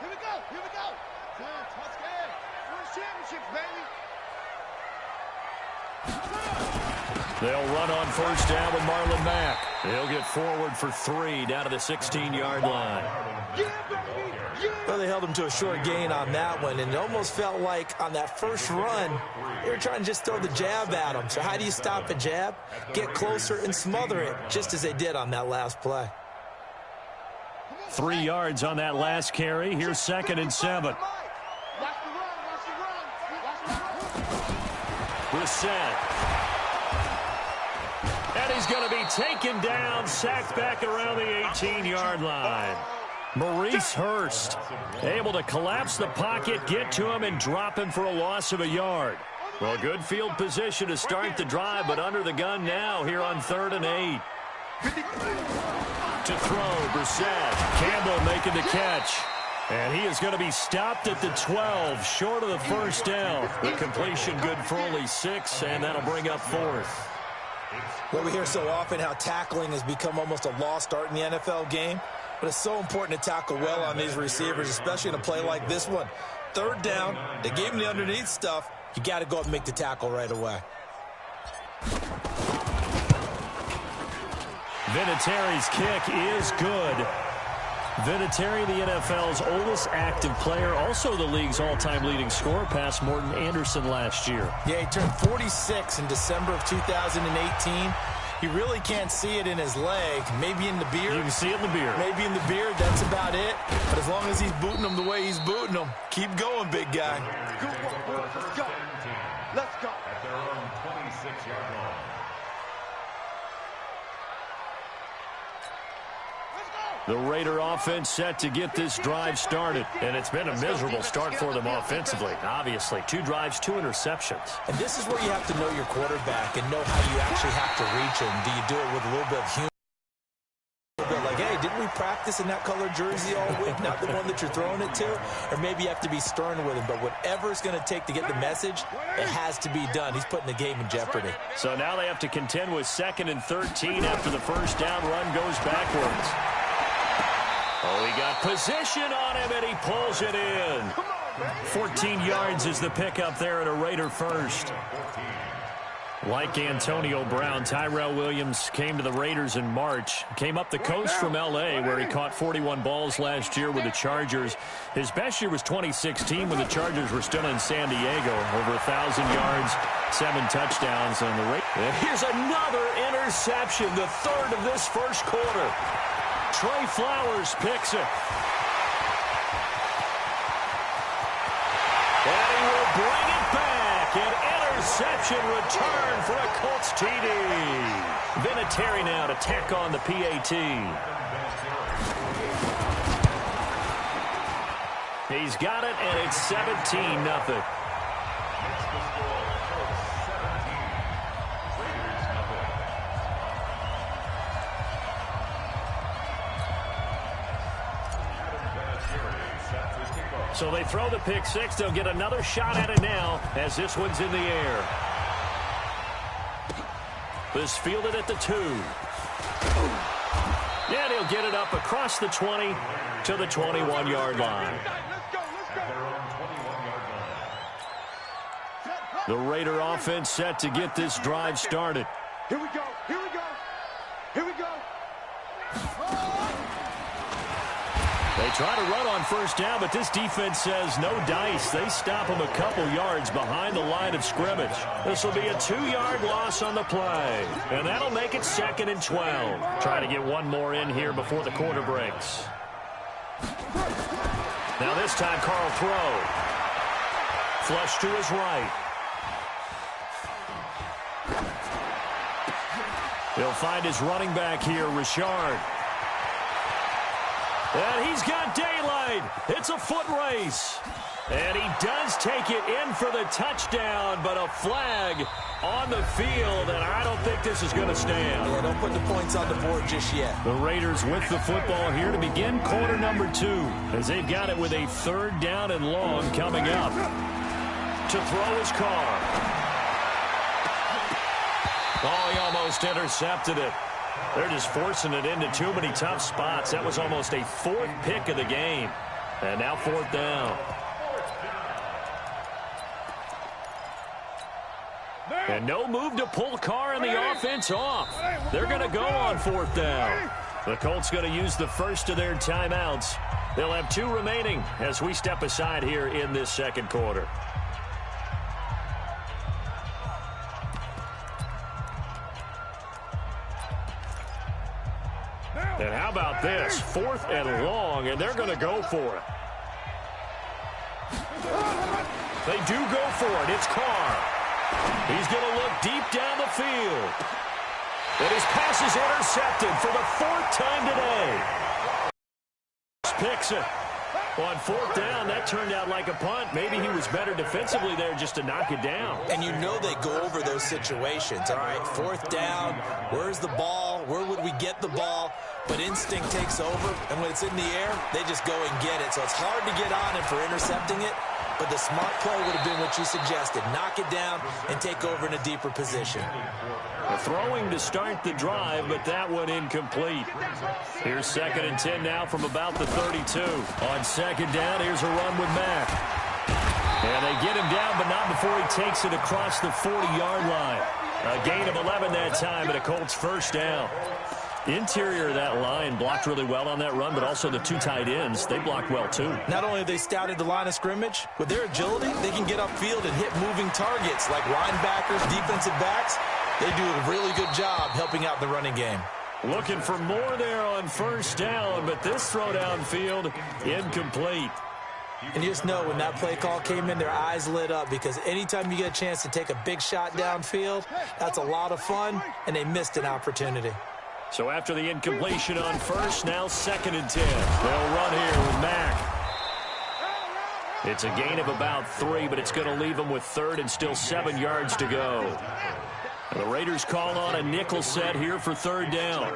Here we go. Here we go. Touch game. First championship, baby. They'll run on first down with Marlon Mack. He'll get forward for 3 down to the 16-yard line. Well, they held him to a short gain on that one, and it almost felt like on that first run, they were trying to just throw the jab at him. So how do you stop a jab? Get closer and smother it, just as they did on that last play. 3 yards on that last carry. Here's 2nd and 7. Brissett. And he's going to be taken down, sacked back around the 18-yard line. Maurice Hurst able to collapse the pocket, get to him, and drop him for a loss of a yard. Well, good field position to start the drive, but under the gun now here on 3rd and 8. To throw, Brissett. Campbell making the catch. And he is going to be stopped at the 12, short of the first down. The completion good for only 6, and that'll bring up 4th. Well, we hear so often how tackling has become almost a lost art in the NFL game. But it's so important to tackle well on these receivers, especially in a play like this one. 3rd down, they gave him the underneath stuff. You got to go up and make the tackle right away. Vinatieri's kick is good. Vinatieri, the NFL's oldest active player, also the league's all-time leading scorer, past Morton Anderson last year. Yeah, he turned 46 in December of 2018. He really can't see it in his leg. Maybe in the beard. You can see it in the beard. Maybe in the beard. That's about it. But as long as he's booting them the way he's booting them, keep going, big guy. Let's go. Let's go. At their own 26-yard line. The Raider offense set to get this drive started. And it's been a miserable start for them offensively. Obviously, 2 drives, 2 interceptions. And this is where you have to know your quarterback and know how you actually have to reach him. Do you do it with a little bit of humor? Like, hey, didn't we practice in that color jersey all week? Not the one that you're throwing it to? Or maybe you have to be stern with him. But whatever it's going to take to get the message, it has to be done. He's putting the game in jeopardy. So now they have to contend with 2nd and 13 after the first down run goes backwards. Oh, he got position on him, and he pulls it in. 14 yards is the pickup there at a Raider first. Like Antonio Brown, Tyrell Williams came to the Raiders in March. Came up the coast from L.A., where he caught 41 balls last year with the Chargers. His best year was 2016 when the Chargers were still in San Diego. Over 1,000 yards, 7 touchdowns on the Raiders. And here's another interception, the 3rd of this first quarter. Trey Flowers picks it. And he will bring it back. An interception return for a Colts TD. Vinatieri now to tack on the PAT. He's got it, and it's 17-0. So they throw the pick 6. They'll get another shot at it now as this one's in the air. This fielded at the 2. And he'll get it up across the 20 to the 21-yard line. The Raider offense set to get this drive started. Here we go. Here we go. Here we go. They try to run on first down, but this defense says no dice. They stop them a couple yards behind the line of scrimmage. This will be a 2-yard loss on the play, and that'll make it 2nd and 12. Try to get one more in here before the quarter breaks. Now this time, Carl throw. Flush to his right. He'll find his running back here, Richard. And he's got daylight. It's a foot race. And he does take it in for the touchdown, but a flag on the field, and I don't think this is going to stand. Yeah, don't put the points on the board just yet. The Raiders with the football here to begin quarter number 2, as they've got it with a 3rd down and long coming up. To throw his Carr. Oh, he almost intercepted it. They're just forcing it into too many tough spots. That was almost a 4th pick of the game. And now 4th down. And no move to pull Carr and the offense off. They're going to go on 4th down. The Colts going to use the first of their timeouts. They'll have 2 remaining as we step aside here in this second quarter. And how about this? 4th and long, and they're going to go for it. They do go for it. It's Carr. He's going to look deep down the field. And his pass is intercepted for the 4th time today. Picks it. On 4th down, that turned out like a punt. Maybe he was better defensively there just to knock it down. And you know they go over those situations. All right, 4th down, where's the ball? Where would we get the ball? But instinct takes over, and when it's in the air, they just go and get it. So it's hard to get on him for intercepting it. But the smart play would have been what you suggested. Knock it down and take over in a deeper position. Throwing to start the drive, but that one incomplete. Here's 2nd and 10 now from about the 32. On 2nd down, here's a run with Mack. And they get him down, but not before he takes it across the 40-yard line. A gain of 11 that time, and a Colts 1st down. Interior of that line blocked really well on that run, but also the 2 tight ends, they blocked well too. Not only have they scouted the line of scrimmage, with their agility, they can get upfield and hit moving targets like linebackers, defensive backs. They do a really good job helping out the running game. Looking for more there on 1st down, but this throw downfield incomplete. And you just know when that play call came in, their eyes lit up because anytime you get a chance to take a big shot downfield, that's a lot of fun, and they missed an opportunity. So after the incompletion on 1st, now 2nd and 10. They'll run here with Mack. It's a gain of about 3, but it's going to leave them with 3rd and still 7 yards to go. The Raiders call on a nickel set here for 3rd down.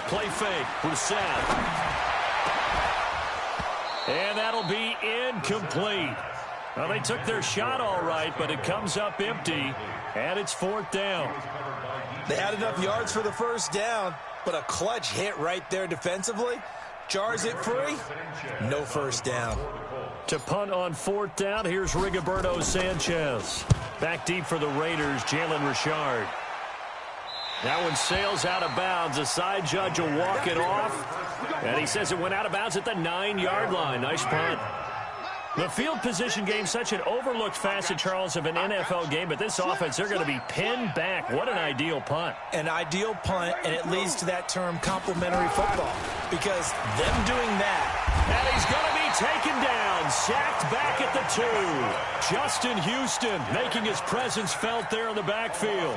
Play fake, Brissett. And that'll be incomplete. Well, they took their shot all right, but it comes up empty, and it's 4th down. They had enough yards for the 1st down, but a clutch hit right there defensively. Jars it free. No 1st down. To punt on 4th down, here's Rigoberto Sanchez. Back deep for the Raiders, Jalen Richard. That one sails out of bounds. The side judge will walk it off. And he says it went out of bounds at the 9-yard line. Nice punt. The field position game, such an overlooked facet, Charles, of an NFL game, but this offense, they're going to be pinned back. What an ideal punt. An ideal punt, and it leads to that term complementary football, because them doing that. And he's going to be taken down, sacked back at the 2. Justin Houston making his presence felt there in the backfield.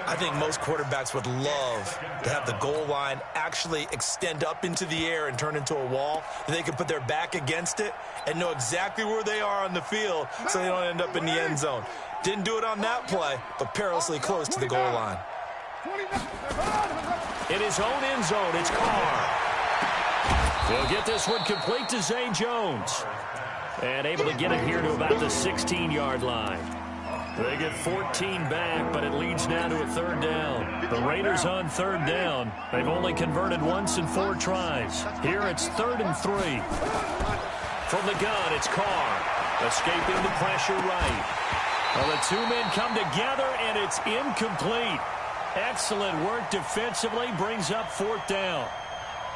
I think most quarterbacks would love to have the goal line actually extend up into the air and turn into a wall. They can put their back against it and know exactly where they are on the field so they don't end up in the end zone. Didn't do it on that play, but perilously close to the goal line. In his own end zone, it's Carr. He'll get this one complete to Zay Jones. And able to get it here to about the 16-yard line. They get 14 back, but it leads now to a 3rd down. The Raiders on 3rd down. They've only converted once in 4 tries. Here it's 3rd and 3. From the gun, it's Carr. Escaping the pressure right. Well, the 2 men come together, and it's incomplete. Excellent work defensively, brings up 4th down.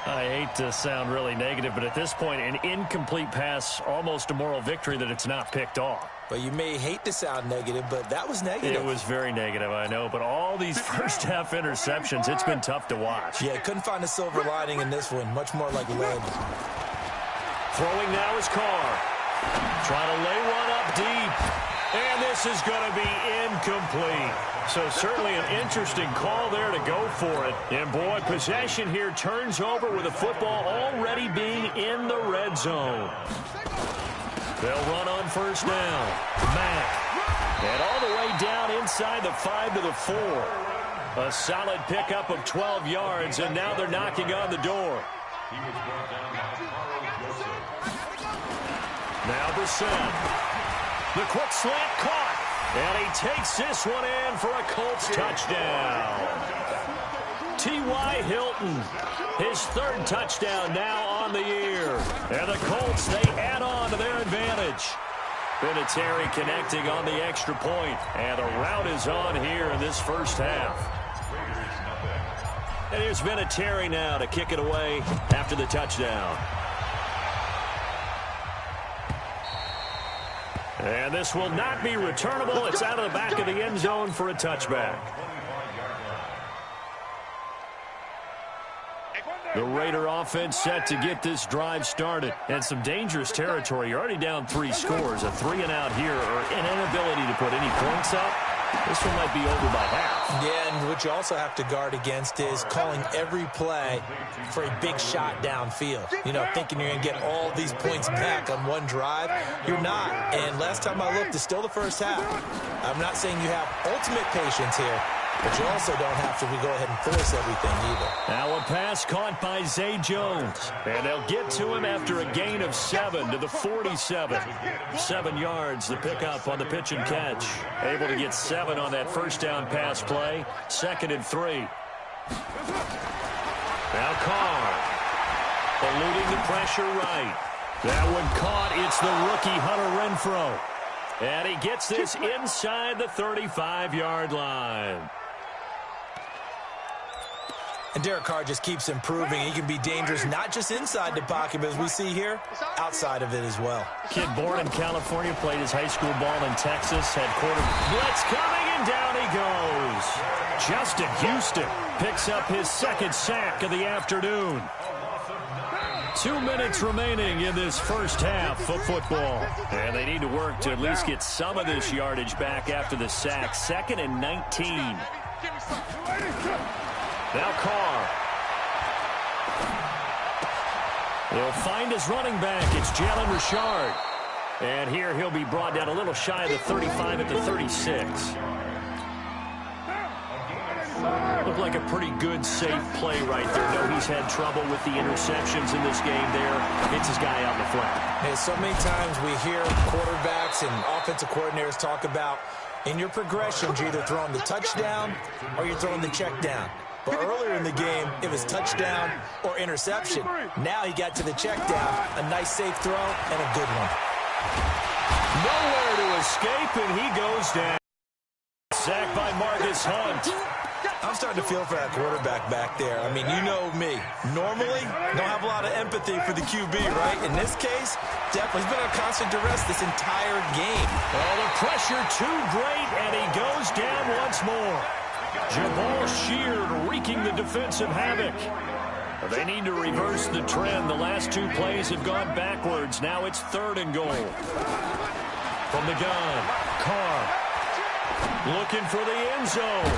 I hate to sound really negative, but at this point, an incomplete pass, almost a moral victory that it's not picked off. But you may hate to sound negative, but that was negative. It was very negative, I know. But all these first-half interceptions, it's been tough to watch. Yeah, couldn't find a silver lining in this one. Much more like lead. Throwing now is Carr. Trying to lay one up deep. And this is going to be incomplete. So certainly an interesting call there to go for it. And, boy, possession here turns over with the football already being in the red zone. They'll run on 1st down. Mack. And all the way down inside the 5 to the 4. A solid pickup of 12 yards, and now they're knocking on the door. Now Brissett. The quick slant caught. And he takes this one in for a Colts touchdown. 2 T.Y. Hilton. His third touchdown now on the year. And the Colts, they add on to their advantage. Vinatieri connecting on the extra point. And the route is on here in this first half. And here's Vinatieri now to kick it away after the touchdown. And this will not be returnable. It's out of the back of the end zone for a touchback. The Raider offense set to get this drive started. And some dangerous territory. You're already down 3 scores. A 3-and-out here or an inability to put any points up. This one might be over by half. Yeah, and what you also have to guard against is calling every play for a big shot downfield. You know, thinking you're going to get all these points back on one drive. You're not. And last time I looked, it's still the first half. I'm not saying you have ultimate patience here, but you also don't have to go ahead and force everything either. Now a pass caught by Zay Jones. And they'll get to him after a gain of 7 to the 47. 7 yards, the pickup on the pitch and catch. Able to get 7 on that first down pass play. 2nd and 3. Now Carr. Eluding the pressure right. That one caught. It's the rookie Hunter Renfrow. And he gets this inside the 35-yard line. And Derek Carr just keeps improving. He can be dangerous not just inside the pocket, but as we see here, outside of it as well. Kid born in California, played his high school ball in Texas, had quarter blitz coming, and down he goes. Justin Houston picks up his 2nd sack of the afternoon. 2 minutes remaining in this first half of football. And they need to work to at least get some of this yardage back after the sack. 2nd and 19. Now Carr. He'll find his running back. It's Jalen Richard. And here he'll be brought down a little shy of the 35 at the 36. Looked like a pretty good, safe play right there. No, he's had trouble with the interceptions in this game there. Hits his guy out in the flat. Hey, so many times we hear quarterbacks and offensive coordinators talk about in your progressions, you're either throwing the touchdown or you're throwing the check down. But earlier in the game, it was touchdown or interception. Now he got to the check down, a nice safe throw, and a good one. Nowhere to escape, and he goes down. Sacked by Marcus Hunt. I'm starting to feel for that quarterback back there. I mean, you know me. Normally, don't have a lot of empathy for the QB, right? In this case, definitely he's been under constant duress this entire game. Well, the pressure too great, and he goes down once more. Jabal Sheard wreaking the defensive havoc. They need to reverse the trend. The last 2 plays have gone backwards. Now it's 3rd and goal. From the gun, Carr looking for the end zone.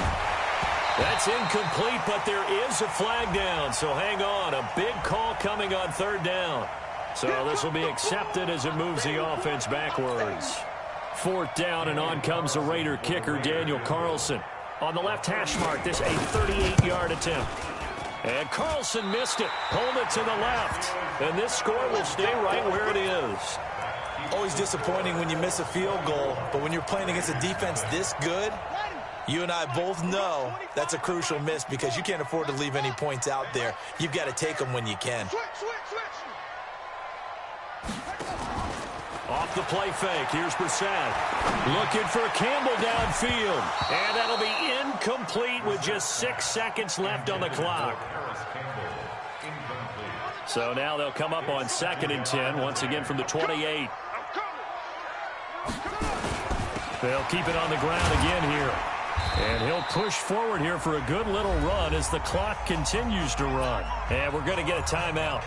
That's incomplete, but there is a flag down, so hang on. A big call coming on 3rd down. So this will be accepted as it moves the offense backwards. 4th down, and on comes the Raider kicker, Daniel Carlson. On the left hash mark, this a 38-yard attempt. And Carlson missed it, pulled it to the left. And this score will stay right where it is. Always disappointing when you miss a field goal, but when you're playing against a defense this good, you and I both know that's a crucial miss because you can't afford to leave any points out there. You've got to take them when you can. Off the play fake, here's Brissett. Looking for Campbell downfield. And that'll be incomplete with just 6 seconds left on the clock. So now they'll come up on 2nd and 10, once again from the 28. They'll keep it on the ground again here. And he'll push forward here for a good little run as the clock continues to run. And we're going to get a timeout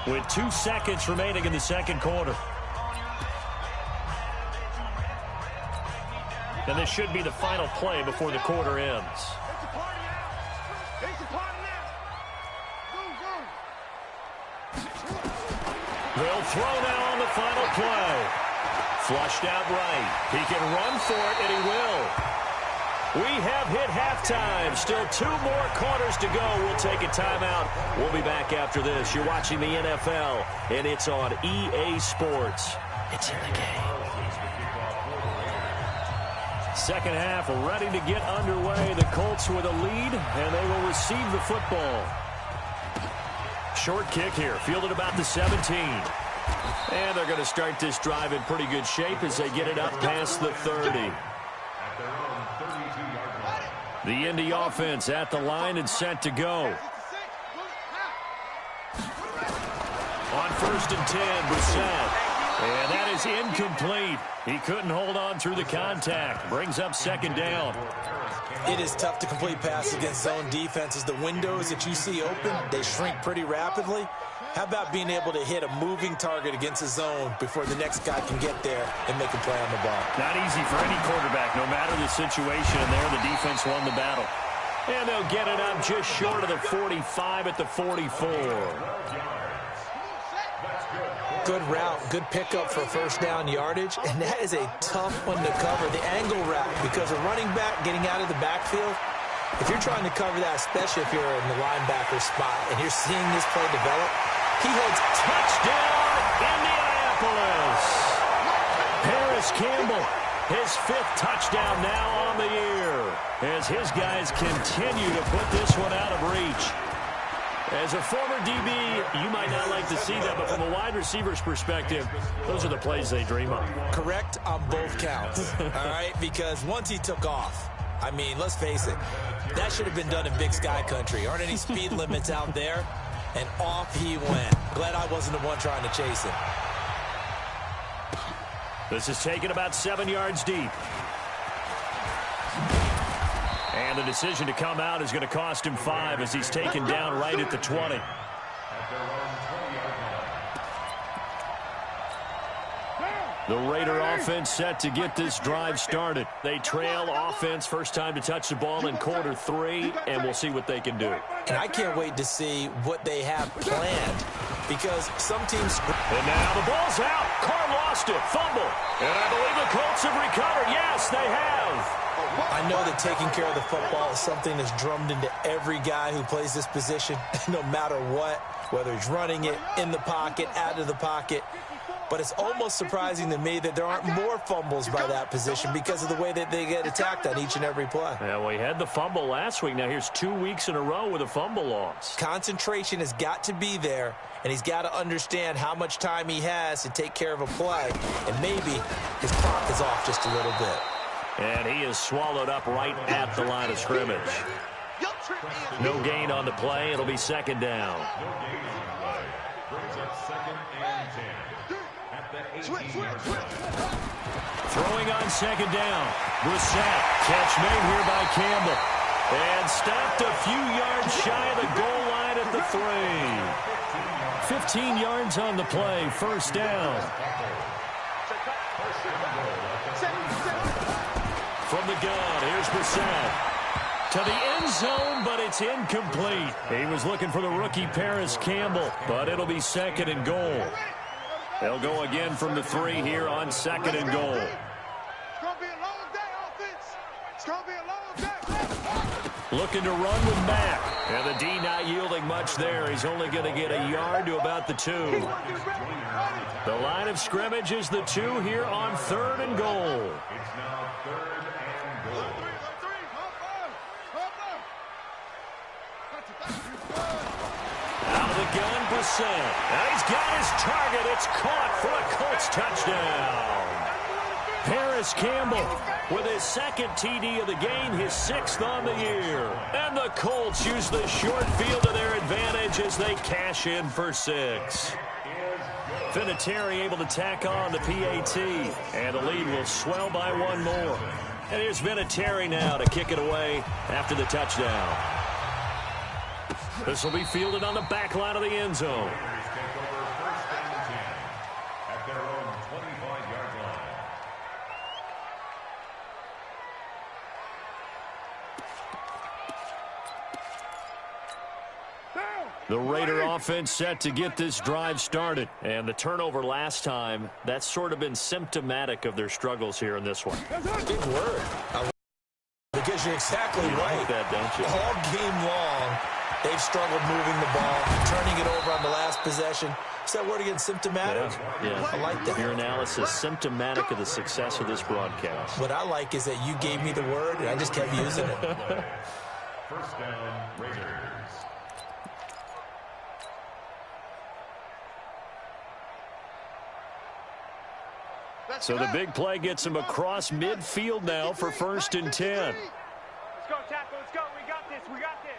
with 2 seconds remaining in the 2nd quarter. And this should be the final play before the quarter ends. They'll throw now on the final play. Flushed out right. He can run for it, and he will. We have hit halftime. Still 2 more quarters to go. We'll take a timeout. We'll be back after this. You're watching the NFL, and it's on EA Sports. It's in the game. Second half ready to get underway. The Colts with a lead, and they will receive the football. Short kick here, fielded about the 17. And they're going to start this drive in pretty good shape as they get it up past the 30. The Indy offense at the line and set to go. On 1st and 10, Brissett. And that is incomplete. He couldn't hold on through the contact. Brings up second down. It is tough to complete passes against zone defenses. The windows that you see open, they shrink pretty rapidly. How about being able to hit a moving target against a zone before the next guy can get there and make a play on the ball? Not easy for any quarterback, no matter the situation. And there, the defense won the battle. And they'll get it up just short of the 45 at the 44. Good route, good pickup for first down yardage, and that is a tough one to cover. The angle route, because a running back getting out of the backfield, if you're trying to cover that, especially if you're in the linebacker spot and you're seeing this play develop, he holds touchdown, Indianapolis. Paris Campbell, his 5th touchdown now on the year, as his guys continue to put this one out of reach. As a former DB, you might not like to see that, but from a wide receiver's perspective, those are the plays they dream of. Correct on both counts, all right? Because once he took off, I mean, let's face it, that should have been done in Big Sky Country. Aren't any speed limits out there? And off he went. Glad I wasn't the one trying to chase him. This is taken about 7 yards deep. And the decision to come out is going to cost him 5 as he's taken down right at the 20. The Raider offense set to get this drive started. They trail offense, first time to touch the ball in quarter 3, and we'll see what they can do. And I can't wait to see what they have planned, because some teams... And now the ball's out. Carr lost it. Fumble. And I believe the Colts have recovered. Yes, they have. I know that taking care of the football is something that's drummed into every guy who plays this position, no matter what, whether he's running it, in the pocket, out of the pocket. But it's almost surprising to me that there aren't more fumbles by that position because of the way that they get attacked on each and every play. Yeah, we had the fumble last week. Now here's 2 weeks in a row with a fumble loss. Concentration has got to be there, and he's got to understand how much time he has to take care of a play, and maybe his clock is off just a little bit. And he is swallowed up right at the line of scrimmage. No gain on the play. It'll be second down. Throwing on second down. Brissett. Catch made here by Campbell. And stopped a few yards shy of the goal line at the 3. 15 yards on the play. First down. From the gun, here's Brissett. To the end zone, but it's incomplete. He was looking for the rookie Paris Campbell, but it'll be second and goal. They'll go again from the 3 here on second and goal. It's going to be a long day, offense. It's going to be a long day. Looking to run with Mack. And the D not yielding much there. He's only going to get a yard to about the 2. The line of scrimmage is the 2 here on 3rd and goal. It's now 3rd and goal. Out of the gun, Brissett. And he's got his target. It's caught for a Colts touchdown. Paris Campbell with his 2nd TD of the game, his 6th on the year. And the Colts use the short field to their advantage as they cash in for 6. Vinatieri able to tack on the PAT. And the lead will swell by 1 more. And here's Vinatieri now to kick it away after the touchdown. This will be fielded on the back line of the end zone. The Raider offense set to get this drive started. And the turnover last time, that's sort of been symptomatic of their struggles here in this one. Big word. Because you're exactly right. Like that, don't you? All game long, They've struggled moving the ball, turning it over on the last possession. Is that word again, symptomatic? Yeah. I like that. Your analysis, symptomatic of the success of this broadcast. What I like is that you gave me the word, and I just kept using it. First down, Raiders. So the big play gets him across midfield now for 1st and 10. Let's go, tackle. Let's go. We got this. We got this.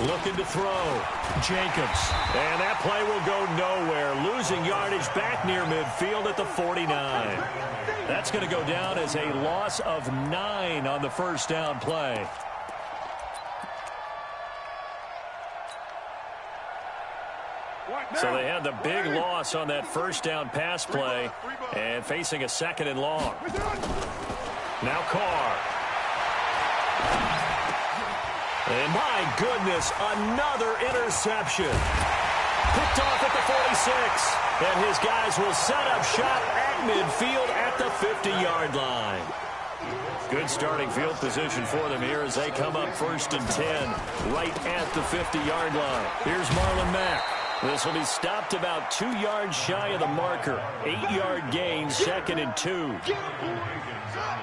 Looking to throw. Jacobs. And that play will go nowhere. Losing yardage back near midfield at the 49. That's going to go down as a loss of 9 on the first down play. So they had the big loss on that first down pass play and facing a 2nd and long. Now Carr. And my goodness, another interception. Picked off at the 46. And his guys will set up shop at midfield at the 50-yard line. Good starting field position for them here as they come up 1st and 10 right at the 50-yard line. Here's Marlon Mack. This will be stopped about 2 yards shy of the marker. 8-yard gain, 2nd and 2.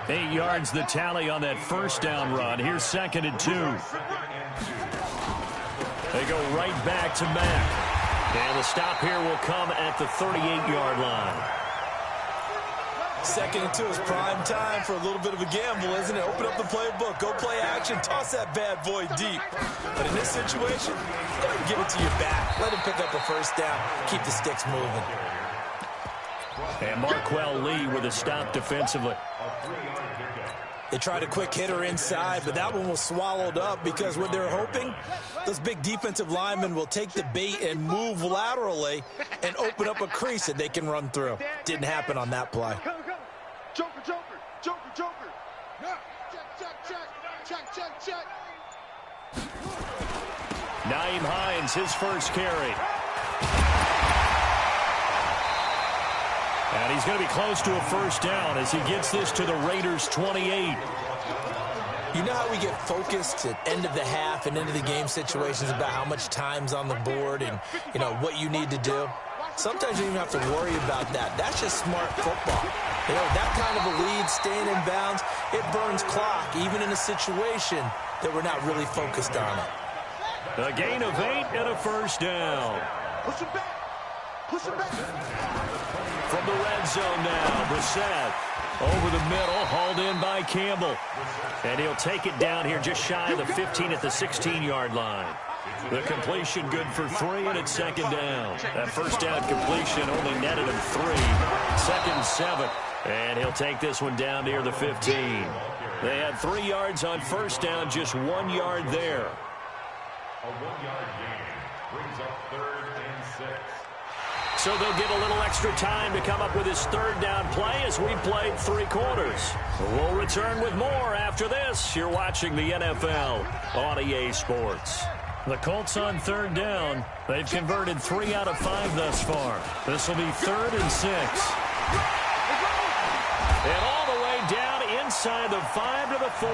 8 yards the tally on that first down run. Here's 2nd and 2. They go right back to Mack. And the stop here will come at the 38-yard line. 2nd and 2 is prime time for a little bit of a gamble, isn't it? Open up the playbook, go play action, toss that bad boy deep. But in this situation, go ahead and give it to your back. Let him pick up a first down, keep the sticks moving. And Marquell Lee with a stop defensively. They tried a quick hitter inside, but that one was swallowed up because what they're hoping, those big defensive linemen will take the bait and move laterally and open up a crease that they can run through. Didn't happen on that play. Joker, Joker, Joker, Joker. Yeah. Check. Nyheim Hines, his first carry. And he's going to be close to a first down as he gets this to the Raiders' 28. You know how we get focused at end of the half and into the game situations about how much time's on the board and, you know, what you need to do? Sometimes you don't even have to worry about that. That's just smart football. You know, that kind of a lead, staying in bounds, it burns clock, even in a situation that we're not really focused on it. A gain of 8 and a first down. Push it back. From the red zone now, Brissett over the middle, hauled in by Campbell. And he'll take it down here just shy of the 15 at the 16-yard line. The completion good for 3, and it's 2nd down. That first down completion only netted him 3. 2nd and 7. And he'll take this one down near the 15. They had 3 yards on first down, just 1 yard there. A 1-yard gain brings up 3rd and 6. So they'll get a little extra time to come up with his 3rd down play as we played 3 quarters. We'll return with more after this. You're watching the NFL on EA Sports. The Colts on 3rd down. They've converted 3 out of 5 thus far. This will be 3rd and 6. And all the way down inside the 5 to the 4.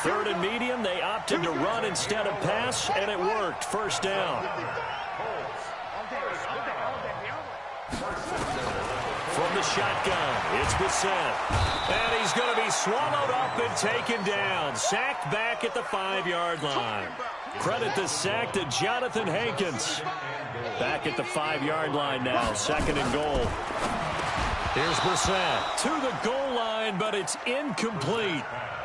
3rd and medium, they opted to run instead of pass, and it worked. First down. From the shotgun, it's Brissett. And he's going to be swallowed up and taken down. Sacked back at the 5-yard line. Credit the sack to Jonathan Hankins. Back at the 5-yard line now, 2nd and goal. Here's Brissett to the goal line, but it's incomplete.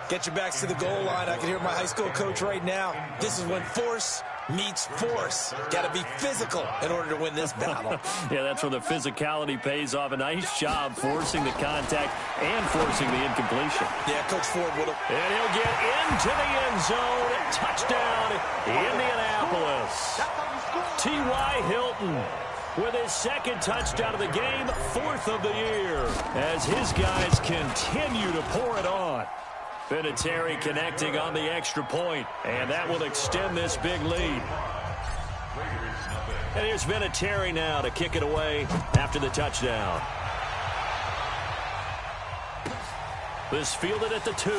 Get your backs to the goal line. I can hear my high school coach right now. This is when force meets force. Got to be physical in order to win this battle. Yeah, that's where the physicality pays off. A nice job forcing the contact and forcing the incompletion. Yeah, Coach Ford would have. And he'll get into the end zone. Touchdown, Indianapolis. T.Y. Hilton with his 2nd touchdown of the game, 4th of the year, as his guys continue to pour it on. Vinatieri connecting on the extra point, and that will extend this big lead. And here's Vinatieri now to kick it away after the touchdown. This fielded at the 2.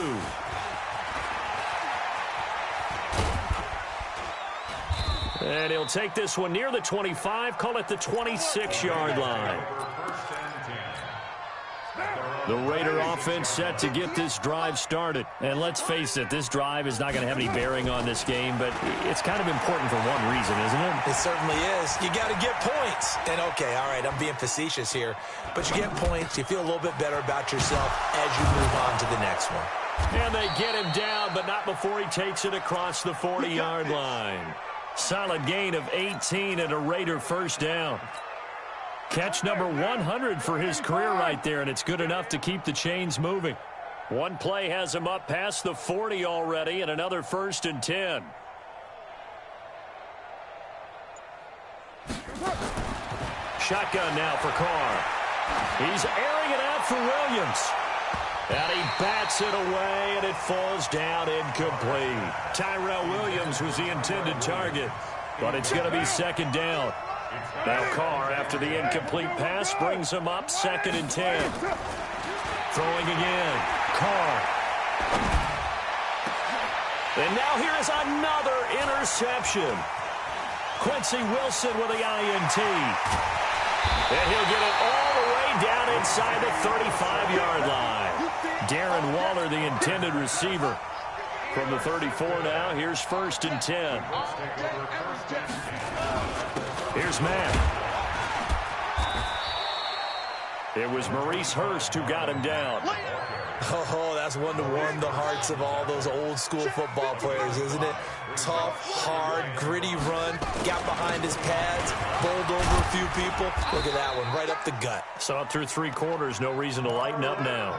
And he'll take this one near the 25, call it the 26-yard line. The Raider offense set to get this drive started. And let's face it, this drive is not going to have any bearing on this game, but it's kind of important for one reason, isn't it? It certainly is. You got to get points. And, okay, all right, I'm being facetious here. But you get points, you feel a little bit better about yourself as you move on to the next one. And they get him down, but not before he takes it across the 40-yard line. Solid gain of 18 and a Raider first down. Catch number 100 for his career right there, and it's good enough to keep the chains moving. One play has him up past the 40 already, and another 1st and 10. Shotgun now for Carr. He's airing it out for Williams. And he bats it away, and it falls down incomplete. Tyrell Williams was the intended target, but it's going to be 2nd down. Now Carr, after the incomplete pass, brings him up 2nd and 10. Throwing again. Carr. And now here is another interception. Quincy Wilson with the INT. And he'll get it all the way down inside the 35-yard line. Darren Waller, the intended receiver. From the 34 now, here's 1st and 10. Here's Matt. It was Maurice Hurst who got him down. Oh, that's one to warm the hearts of all those old-school football players, isn't it? Tough, hard, gritty run. Got behind his pads, bowled over a few people. Look at that one, right up the gut. Saw it through 3 quarters. No reason to lighten up now.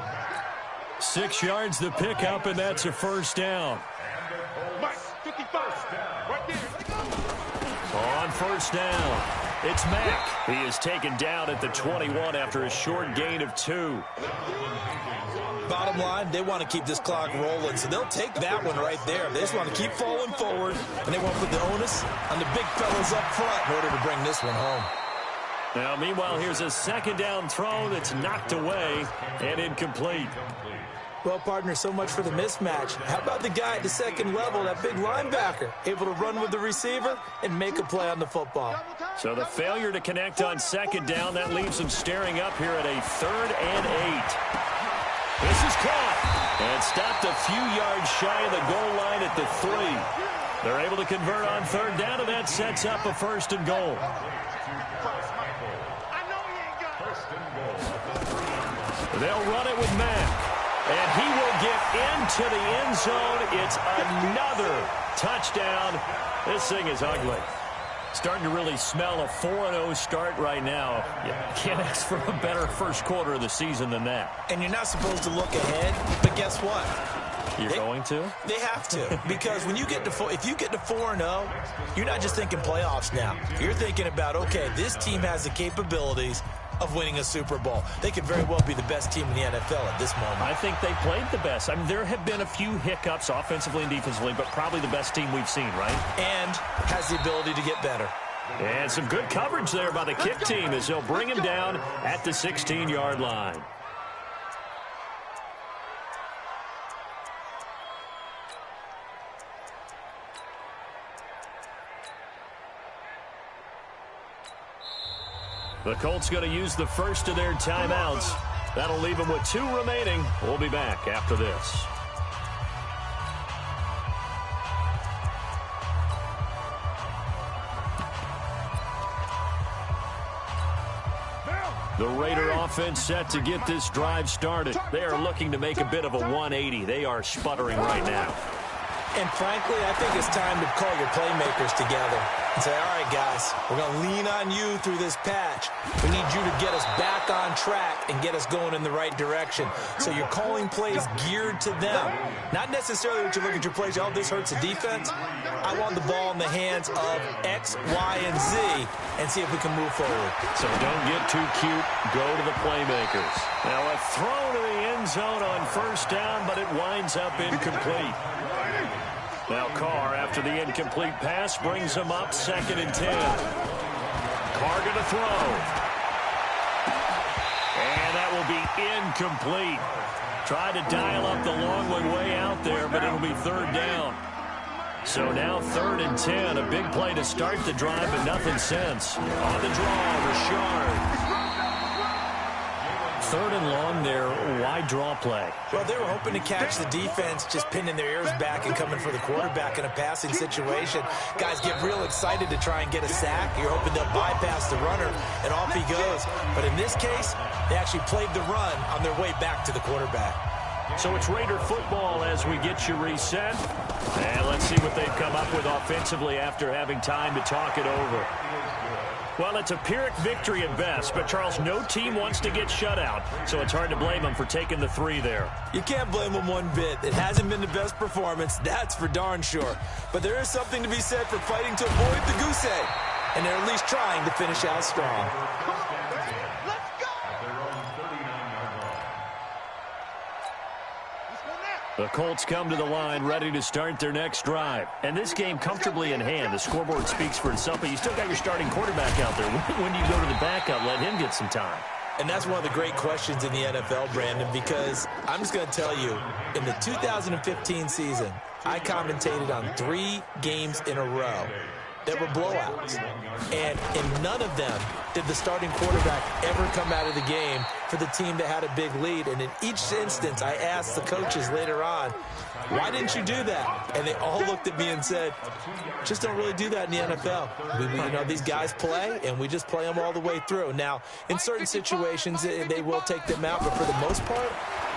6 yards the pickup, and that's a 1st down. On 1st down, it's Mack. He is taken down at the 21 after a short gain of 2. Bottom line, they want to keep this clock rolling, so they'll take that one right there. They just want to keep falling forward, and they want to put the onus on the big fellas up front in order to bring this one home. Now, meanwhile, here's a 2nd down throw that's knocked away and incomplete. Well, partner, so much for the mismatch. How about the guy at the 2nd level, that big linebacker, able to run with the receiver and make a play on the football? So the failure to connect on 2nd down, that leaves them staring up here at a 3rd and 8. This is caught and stopped a few yards shy of the goal line at the 3. They're able to convert on 3rd down, and that sets up a 1st and goal. They'll run it with Mack. And he will get into the end zone. It's another touchdown. This thing is ugly. Starting to really smell a 4-0 start right now. You can't ask for a better first quarter of the season than that. And you're not supposed to look ahead, but guess what? You're going to? They have to, because when you get to if you get to 4-0, you're not just thinking playoffs now. You're thinking about, okay, this team has the capabilities of winning a Super Bowl. They could very well be the best team in the NFL at this moment. I think they played the best. I mean, there have been a few hiccups offensively and defensively, but probably the best team we've seen, right? And has the ability to get better. And some good coverage there by the kick team as they'll bring him down at the 16-yard line. The Colts going to use the first of their timeouts. That'll leave them with 2 remaining. We'll be back after this. The Raider offense set to get this drive started. They are looking to make a bit of a 180. They are sputtering right now. And frankly, I think it's time to call your playmakers together and say, all right, guys, we're going to lean on you through this patch. We need you to get us back on track and get us going in the right direction. So you're calling plays geared to them. Not necessarily what you look at your plays, oh, this hurts the defense. I want the ball in the hands of X, Y, and Z and see if we can move forward. So don't get too cute. Go to the playmakers. Now a throw to the end zone on 1st down, but it winds up incomplete. Now Carr, after the incomplete pass, brings him up 2nd and 10. Carr going to throw. And that will be incomplete. Tried to dial up the long one way out there, but it'll be third down. So now 3rd and 10. A big play to start the drive, but nothing since. On the draw, Richard. 3rd and long there, wide draw play. Well, they were hoping to catch the defense just pinning their ears back and coming for the quarterback in a passing situation. Guys get real excited to try and get a sack. You're hoping they'll bypass the runner, and off he goes. But in this case, they actually played the run on their way back to the quarterback. So it's Raider football as we get you reset. And let's see what they've come up with offensively after having time to talk it over. Well, it's a Pyrrhic victory at best, but, Charles, no team wants to get shut out, so it's hard to blame them for taking the 3 there. You can't blame them one bit. It hasn't been the best performance, that's for darn sure. But there is something to be said for fighting to avoid the goose egg, and they're at least trying to finish out strong. The Colts come to the line ready to start their next drive. And this game comfortably in hand. The scoreboard speaks for itself, but you still got your starting quarterback out there. When do you go to the backup, let him get some time? And that's one of the great questions in the NFL, Brandon, because I'm just going to tell you, in the 2015 season, I commentated on 3 games in a row that were blowouts. And in none of them did the starting quarterback ever come out of the game for the team that had a big lead. And in each instance, I asked the coaches later on, why didn't you do that? And they all looked at me and said, just don't really do that in the NFL. You know, these guys play, and we just play them all the way through. Now, in certain situations, they will take them out, but for the most part,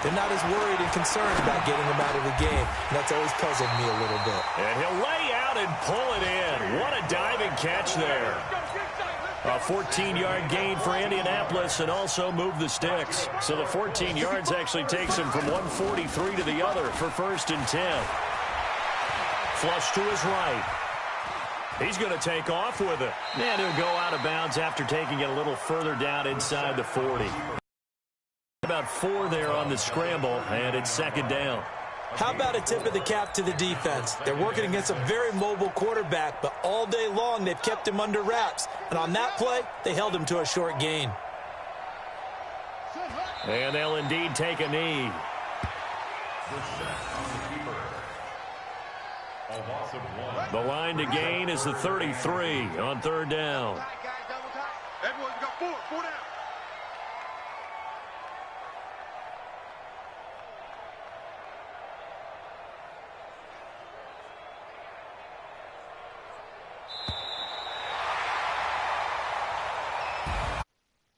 they're not as worried and concerned about getting them out of the game. And that's always puzzled me a little bit. And he'll lay out and pull it in. What a diving catch there. A 14-yard gain for Indianapolis and also move the sticks. So the 14 yards actually takes him from 143 to the other for 1st and 10. Flush to his right. He's going to take off with it. And he'll go out of bounds after taking it a little further down inside the 40. About 4 there on the scramble, and it's 2nd down. How about a tip of the cap to the defense? They're working against a very mobile quarterback, but all day long they've kept him under wraps. And on that play, they held him to a short gain. And they'll indeed take a knee. The line to gain is the 33 on 3rd down. Everyone's got 4 down.